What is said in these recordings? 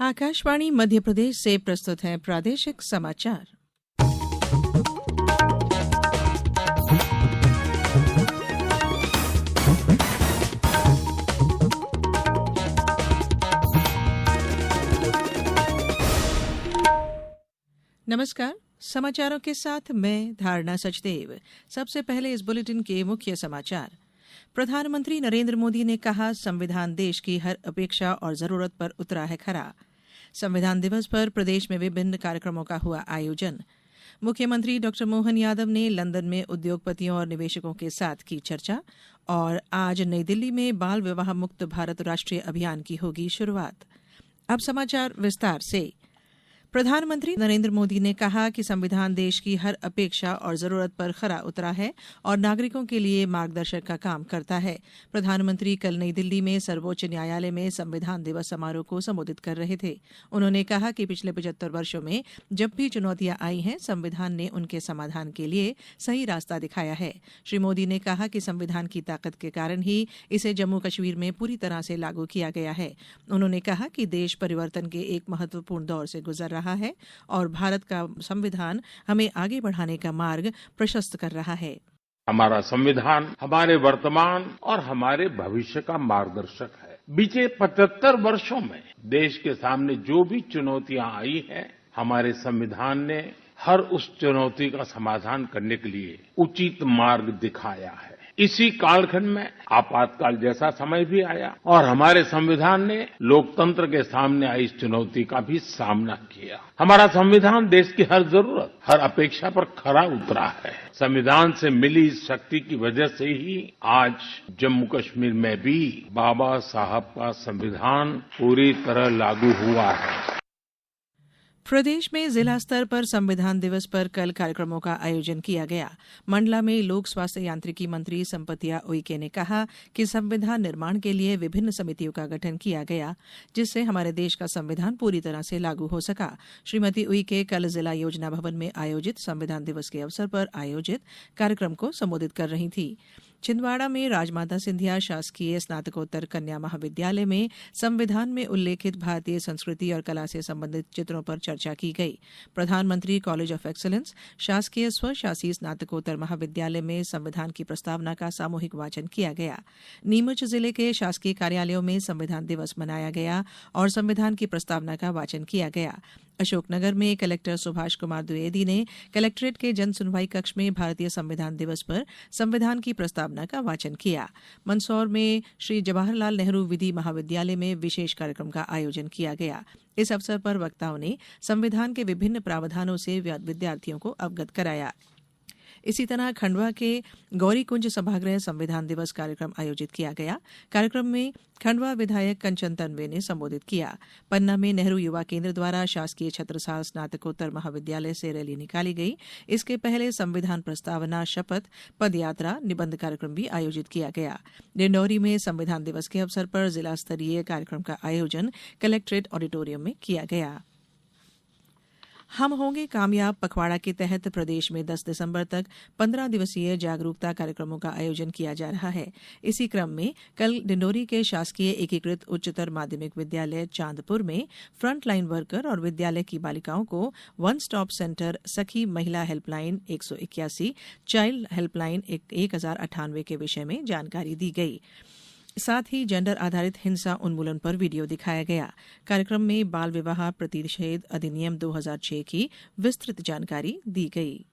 आकाशवाणी मध्य प्रदेश से प्रस्तुत हैं प्रादेशिक समाचार। नमस्कार, समाचारों के साथ मैं धारणा सचदेव। सबसे पहले इस बुलेटिन के मुख्य समाचार। प्रधानमंत्री नरेंद्र मोदी ने कहा, संविधान देश की हर अपेक्षा और जरूरत पर उतरा है खरा। संविधान दिवस पर प्रदेश में विभिन्न कार्यक्रमों का हुआ आयोजन। मुख्यमंत्री डॉ मोहन यादव ने लंदन में उद्योगपतियों और निवेशकों के साथ की चर्चा। और आज नई दिल्ली में बाल विवाह मुक्त भारत राष्ट्रीय अभियान की होगी शुरुआत। अब समाचार विस्तार से। प्रधानमंत्री नरेंद्र मोदी ने कहा कि संविधान देश की हर अपेक्षा और जरूरत पर खरा उतरा है और नागरिकों के लिए मार्गदर्शक का काम करता है। प्रधानमंत्री कल नई दिल्ली में सर्वोच्च न्यायालय में संविधान दिवस समारोह को संबोधित कर रहे थे। उन्होंने कहा कि पिछले 75 वर्षों में जब भी चुनौतियां आई हैं, संविधान ने उनके समाधान के लिए सही रास्ता दिखाया है। श्री मोदी ने कहा कि संविधान की ताकत के कारण ही इसे जम्मू कश्मीर में पूरी तरह से लागू किया गया है। उन्होंने कहा कि देश परिवर्तन के एक महत्वपूर्ण दौर से गुजर रहा है और भारत का संविधान हमें आगे बढ़ाने का मार्ग प्रशस्त कर रहा है। हमारा संविधान हमारे वर्तमान और हमारे भविष्य का मार्गदर्शक है। बीते 75 वर्षों में देश के सामने जो भी चुनौतियां आई हैं, हमारे संविधान ने हर उस चुनौती का समाधान करने के लिए उचित मार्ग दिखाया है। इसी कालखंड में आपातकाल जैसा समय भी आया और हमारे संविधान ने लोकतंत्र के सामने आई इस चुनौती का भी सामना किया। हमारा संविधान देश की हर जरूरत, हर अपेक्षा पर खरा उतरा है। संविधान से मिली इस शक्ति की वजह से ही आज जम्मू कश्मीर में भी बाबा साहब का संविधान पूरी तरह लागू हुआ है। प्रदेश में जिला स्तर पर संविधान दिवस पर कल कार्यक्रमों का आयोजन किया गया। मंडला में लोक स्वास्थ्य यांत्रिकी मंत्री संपतिया उइके ने कहा कि संविधान निर्माण के लिए विभिन्न समितियों का गठन किया गया, जिससे हमारे देश का संविधान पूरी तरह से लागू हो सका। श्रीमती उइके कल जिला योजना भवन में आयोजित संविधान दिवस के अवसर पर आयोजित कार्यक्रम को संबोधित कर रही थी। छिंदवाड़ा में राजमाता सिंधिया शासकीय स्नातकोत्तर कन्या महाविद्यालय में संविधान में उल्लेखित भारतीय संस्कृति और कला से संबंधित चित्रों पर चर्चा की गई। प्रधानमंत्री कॉलेज ऑफ एक्सीलेंस शासकीय स्वशासी स्नातकोत्तर महाविद्यालय में संविधान की प्रस्तावना का सामूहिक वाचन किया गया। नीमच जिले के शासकीय कार्यालयों में संविधान दिवस मनाया गया और संविधान की प्रस्तावना का वाचन किया गया। अशोकनगर में कलेक्टर सुभाष कुमार द्विवेदी ने कलेक्ट्रेट के जन सुनवाई कक्ष में भारतीय संविधान दिवस पर संविधान की प्रस्तावना का वाचन किया। मंदसौर में श्री जवाहरलाल नेहरू विधि महाविद्यालय में विशेष कार्यक्रम का आयोजन किया गया। इस अवसर पर वक्ताओं ने संविधान के विभिन्न प्रावधानों से विद्यार्थियों को अवगत कराया। इसी तरह खंडवा के गौरीकुंज सभागृह संविधान दिवस कार्यक्रम आयोजित किया गया। कार्यक्रम में खंडवा विधायक कंचन तन्वे ने संबोधित किया। पन्ना में नेहरू युवा केंद्र द्वारा शासकीय छत्रसाल स्नातकोत्तर महाविद्यालय से रैली निकाली गई। इसके पहले संविधान प्रस्तावना, शपथ, पदयात्रा, निबंध कार्यक्रम भी आयोजित किया गया। डिंडौरी में संविधान दिवस के अवसर पर जिला स्तरीय कार्यक्रम का आयोजन कलेक्ट्रेट ऑडिटोरियम में किया गया। हम होंगे कामयाब पखवाड़ा के तहत प्रदेश में 10 दिसंबर तक 15 दिवसीय जागरूकता कार्यक्रमों का आयोजन किया जा रहा है। इसी क्रम में कल डिंडोरी के शासकीय एकीकृत उच्चतर माध्यमिक विद्यालय चांदपुर में फ्रंट लाइन वर्कर और विद्यालय की बालिकाओं को वन स्टॉप सेंटर सखी महिला हेल्पलाइन 181, चाइल्ड हेल्पलाइन 1098 के विषय में जानकारी दी गई। साथ ही जेंडर आधारित हिंसा उन्मूलन पर वीडियो दिखाया गया। कार्यक्रम में बाल विवाह प्रतिषेध अधिनियम 2006 की विस्तृत जानकारी दी गई।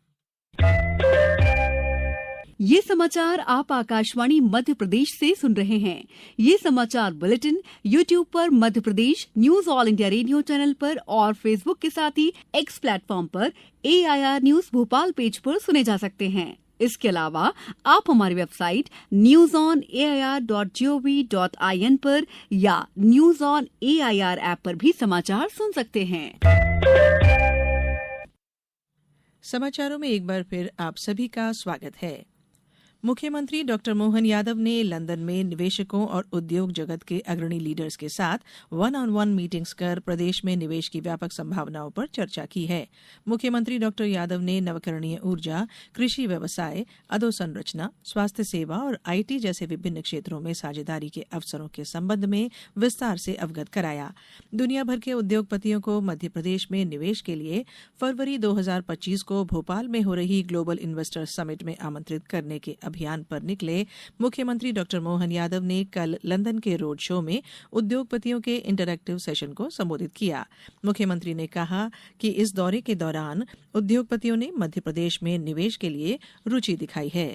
ये समाचार आप आकाशवाणी मध्य प्रदेश से सुन रहे हैं। ये समाचार बुलेटिन YouTube पर Madhya Pradesh news all India radio channel पर और फेसबुक के साथ ही एक्स प्लेटफॉर्म पर AIR न्यूज भोपाल पेज पर सुने जा सकते हैं। इसके अलावा आप हमारी वेबसाइट newsonair.gov.in पर या न्यूज ऑन AIR ऐप पर भी समाचार सुन सकते हैं। समाचारों में एक बार फिर आप सभी का स्वागत है। मुख्यमंत्री डॉक्टर मोहन यादव ने लंदन में निवेशकों और उद्योग जगत के अग्रणी लीडर्स के साथ वन-ऑन-वन मीटिंग्स कर प्रदेश में निवेश की व्यापक संभावनाओं पर चर्चा की है। मुख्यमंत्री डॉक्टर यादव ने नवकरणीय ऊर्जा, कृषि व्यवसाय, अधोसंरचना, स्वास्थ्य सेवा और आईटी जैसे विभिन्न क्षेत्रों में साझेदारी के अवसरों के संबंध में विस्तार से अवगत कराया। दुनिया भर के उद्योगपतियों को मध्य प्रदेश में निवेश के लिए फरवरी 2025 को भोपाल में हो रही ग्लोबल इन्वेस्टर समिट में आमंत्रित करने के अभियान पर निकले मुख्यमंत्री डॉक्टर मोहन यादव ने कल लंदन के रोड शो में उद्योगपतियों के इंटरैक्टिव सेशन को संबोधित किया। मुख्यमंत्री ने कहा कि इस दौरे के दौरान उद्योगपतियों ने मध्य प्रदेश में निवेश के लिए रुचि दिखाई है।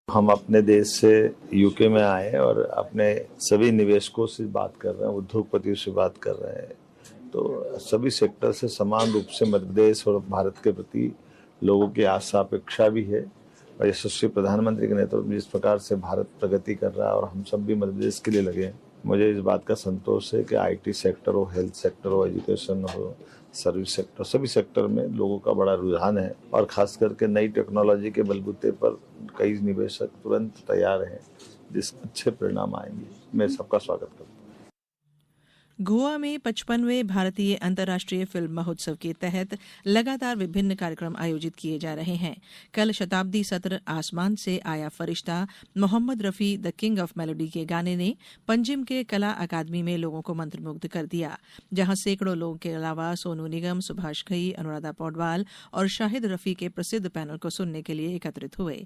हम अपने देश से यूके में आए और अपने सभी निवेशकों से बात कर रहे हैं, उद्योगपतियों से बात कर रहे हैं। तो सभी सेक्टर से समान रूप से मध्य प्रदेश और भारत के प्रति लोगों की आशा अपेक्षा भी है और यशस्वी प्रधानमंत्री के नेतृत्व में जिस प्रकार से भारत प्रगति कर रहा है और हम सब भी मध्य प्रदेश के लिए लगे हैं, मुझे इस बात का संतोष है कि आईटी सेक्टर हो, हेल्थ सेक्टर हो, एजुकेशन हो, सर्विस सेक्टर, सभी सेक्टर में लोगों का बड़ा रुझान है और खास करके नई टेक्नोलॉजी के बलबूते पर कई निवेशक तुरंत तैयार हैं, जिस अच्छे परिणाम आएंगे। मैं सबका स्वागत करता हूँ। गोवा में 55वें भारतीय अंतर्राष्ट्रीय फिल्म महोत्सव के तहत लगातार विभिन्न कार्यक्रम आयोजित किए जा रहे हैं। कल शताब्दी सत्र आसमान से आया फरिश्ता Mohammed Rafi the king of melody के गाने ने पंजिम के कला अकादमी में लोगों को मंत्रमुग्ध कर दिया, जहां सैकड़ों लोगों के अलावा सोनू निगम, सुभाष घई, अनुराधा पौडवाल और शाहिद रफी के प्रसिद्ध पैनल को सुनने के लिए एकत्रित हुए।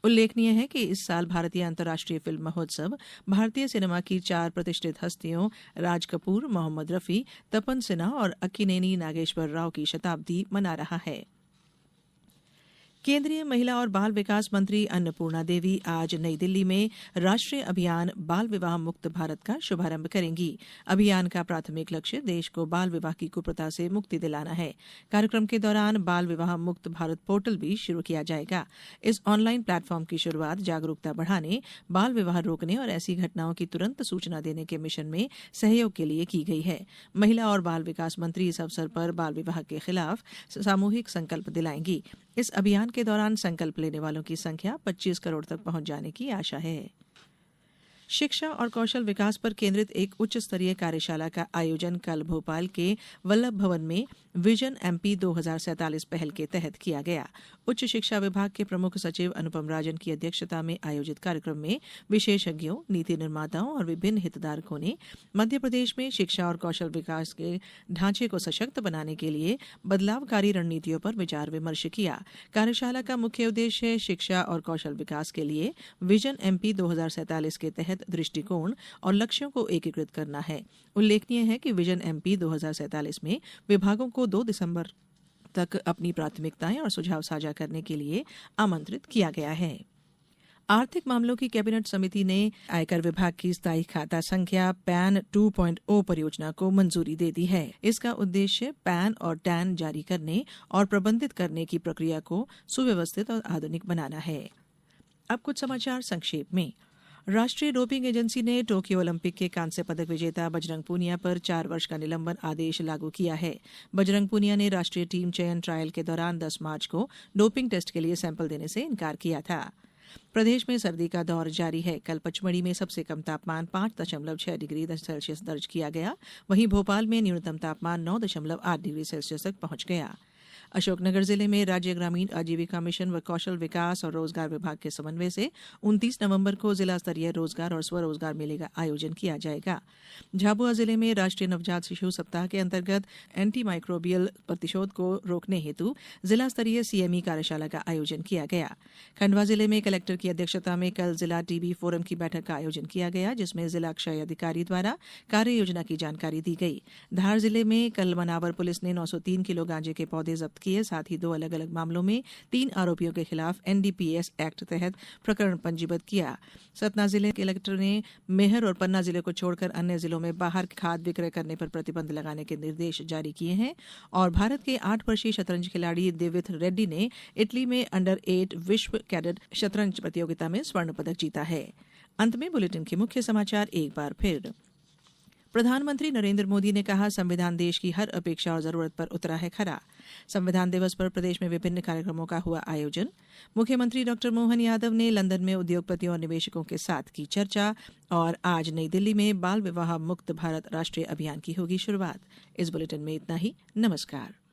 उल्लेखनीय है कि इस साल भारतीय अंतर्राष्ट्रीय फिल्म महोत्सव भारतीय सिनेमा की 4 प्रतिष्ठित हस्तियों राज कपूर, मोहम्मद रफी, तपन सिन्हा और अक्किनेनी नागेश्वर राव की शताब्दी मना रहा है। केंद्रीय महिला और बाल विकास मंत्री अन्नपूर्णा देवी आज नई दिल्ली में राष्ट्रीय अभियान बाल विवाह मुक्त भारत का शुभारंभ करेंगी। अभियान का प्राथमिक लक्ष्य देश को बाल विवाह की कुप्रथा से मुक्ति दिलाना है। कार्यक्रम के दौरान बाल विवाह मुक्त भारत पोर्टल भी शुरू किया जाएगा। इस ऑनलाइन प्लेटफॉर्म की शुरुआत जागरूकता बढ़ाने, बाल विवाह रोकने और ऐसी घटनाओं की तुरंत सूचना देने के मिशन में सहयोग के लिए की गई है। महिला और बाल विकास मंत्री इस अवसर पर बाल विवाह के खिलाफ सामूहिक संकल्प दिलाएंगी। इस अभियान के दौरान संकल्प लेने वालों की संख्या 25 करोड़ तक पहुंच जाने की आशा है। शिक्षा और कौशल विकास पर केंद्रित एक उच्च स्तरीय कार्यशाला का आयोजन कल भोपाल के वल्लभ भवन में विजन एमपी 2047 पहल के तहत किया गया। उच्च शिक्षा विभाग के प्रमुख सचिव अनुपम राजन की अध्यक्षता में आयोजित कार्यक्रम में विशेषज्ञों, नीति निर्माताओं और विभिन्न हितधारकों ने मध्य प्रदेश में शिक्षा और कौशल विकास के ढांचे को सशक्त बनाने के लिए बदलावकारी रणनीतियों पर विचार विमर्श किया। कार्यशाला का मुख्य उद्देश्य शिक्षा और कौशल विकास के लिए विजन एमपी 2047 के तहत दृष्टिकोण और लक्ष्यों को एकीकृत करना है। उल्लेखनीय है कि विजन एमपी 2047 में विभागों को 2 दिसंबर तक अपनी प्राथमिकताएं और सुझाव साझा करने के लिए आमंत्रित किया गया है। आर्थिक मामलों की कैबिनेट समिति ने आयकर विभाग की स्थायी खाता संख्या पैन 2.0 परियोजना को मंजूरी दे दी है। इसका उद्देश्य पैन और टैन जारी करने और प्रबंधित करने की प्रक्रिया को सुव्यवस्थित और आधुनिक बनाना है। अब कुछ समाचार संक्षेप में। राष्ट्रीय डोपिंग एजेंसी ने टोक्यो ओलंपिक के कांस्य पदक विजेता बजरंग पूनिया पर 4 वर्ष का निलंबन आदेश लागू किया है। बजरंग पूनिया ने राष्ट्रीय टीम चयन ट्रायल के दौरान 10 मार्च को डोपिंग टेस्ट के लिए सैंपल देने से इनकार किया था। प्रदेश में सर्दी का दौर जारी है। कल पचमढ़ी में सबसे कम तापमान 5.6 डिग्री सेल्सियस दर्ज किया गया। वहीं भोपाल में न्यूनतम तापमान 9.8 डिग्री सेल्सियस तक पहुंच गया। अशोकनगर जिले में राज्य ग्रामीण आजीविका मिशन व कौशल विकास और रोजगार विभाग के समन्वय से 29 नवंबर को जिला स्तरीय रोजगार और स्वरोजगार मेले का आयोजन किया जाएगा। झाबुआ जिले में राष्ट्रीय नवजात शिशु सप्ताह के अंतर्गत एंटी माइक्रोबियल प्रतिशोध को रोकने हेतु जिला स्तरीय सीएमई कार्यशाला का आयोजन किया गया। खंडवा जिले में कलेक्टर की अध्यक्षता में कल जिला टीबी फोरम की बैठक का आयोजन किया गया, जिसमें जिला क्षय अधिकारी द्वारा कार्य योजना की जानकारी दी गई। धार जिले में कल मनावर पुलिस ने 903 किलो गांजे के पौधे जब्त किए। साथ ही 2 अलग अलग मामलों में 3 आरोपियों के खिलाफ एनडीपीएस एक्ट तहत प्रकरण पंजीबद्ध किया। सतना जिले के कलेक्टर ने मेहर और पन्ना जिले को छोड़कर अन्य जिलों में बाहर खाद विक्रय करने पर प्रतिबंध लगाने के निर्देश जारी किए हैं। और भारत के 8 वर्षीय शतरंज खिलाड़ी दिविथ रेड्डी ने इटली में अंडर 8 विश्व कैडेट शतरंज प्रतियोगिता में स्वर्ण पदक जीता है। अंत में बुलेटिन के मुख्य समाचार एक बार फिर। प्रधानमंत्री नरेंद्र मोदी ने कहा, संविधान देश की हर अपेक्षा और जरूरत पर उतरा है खरा। संविधान दिवस पर प्रदेश में विभिन्न कार्यक्रमों का हुआ आयोजन। मुख्यमंत्री डॉ मोहन यादव ने लंदन में उद्योगपतियों और निवेशकों के साथ की चर्चा। और आज नई दिल्ली में बाल विवाह मुक्त भारत राष्ट्रीय अभियान की होगी शुरुआत। इस बुलेटिन में इतना ही। नमस्कार।